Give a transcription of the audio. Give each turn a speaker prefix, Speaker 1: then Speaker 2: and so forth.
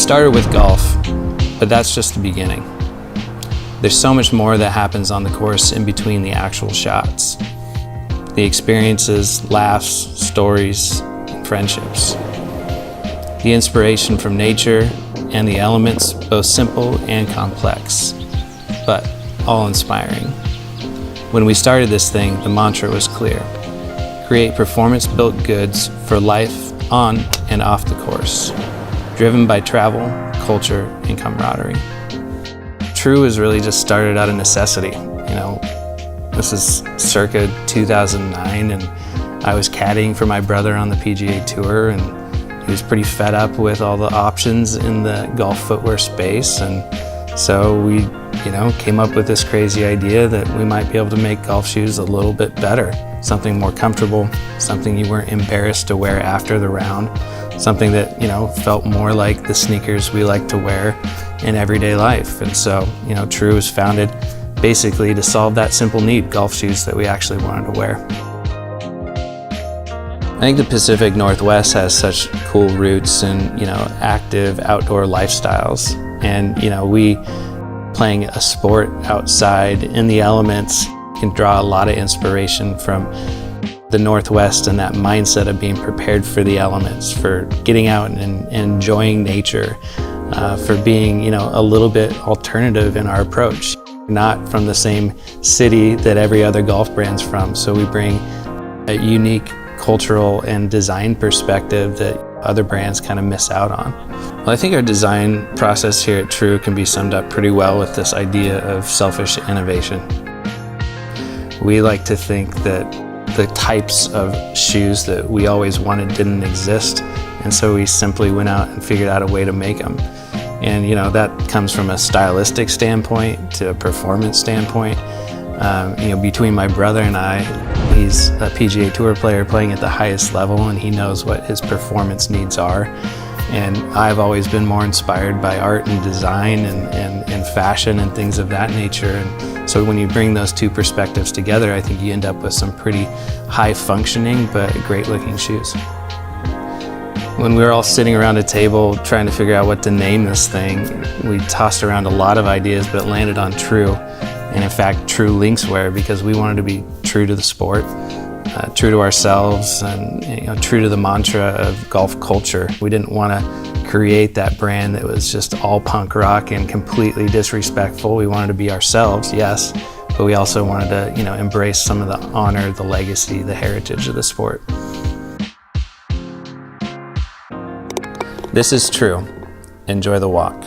Speaker 1: started with golf, but that's just the beginning. There's so much more that happens on the course in between the actual shots. The experiences, laughs, stories, and friendships. The inspiration from nature and the elements, both simple and complex, but all inspiring. When we started this thing, the mantra was clear. Create performance-built goods for life on and off the course, driven by travel, culture, and camaraderie. True was really just started out of necessity. This is circa 2009, and I was caddying for my brother on the PGA Tour, and he was pretty fed up with all the options in the golf footwear space, and so we came up with this crazy idea that we might be able to make golf shoes a little bit better, something more comfortable, something you weren't embarrassed to wear after the round, something that felt more like the sneakers we like to wear in everyday life. And so True was founded basically to solve that simple need, golf shoes that we actually wanted to wear. I think the Pacific Northwest has such cool roots and active outdoor lifestyles, and we playing a sport outside in the elements can draw a lot of inspiration from the Northwest and that mindset of being prepared for the elements, for getting out and enjoying nature, for being a little bit alternative in our approach. Not from the same city that every other golf brand's from, so we bring a unique cultural and design perspective that other brands kind of miss out on. Well, I think our design process here at True can be summed up pretty well with this idea of selfish innovation. We like to think that the types of shoes that we always wanted didn't exist, and so we simply went out and figured out a way to make them. And that comes from a stylistic standpoint to a performance standpoint. Between my brother and I, he's a PGA Tour player playing at the highest level, and he knows what his performance needs are. And I've always been more inspired by art and design and fashion and things of that nature. And so when you bring those two perspectives together, I think you end up with some pretty high functioning but great looking shoes. When we were all sitting around a table trying to figure out what to name this thing, we tossed around a lot of ideas but landed on True. And in fact, True Linkswear, because we wanted to be true to the sport, true to ourselves, and true to the mantra of golf culture. We didn't want to create that brand that was just all punk rock and completely disrespectful. We wanted to be ourselves, yes, but we also wanted to embrace some of the honor, the legacy, the heritage of the sport. This is True. Enjoy the walk.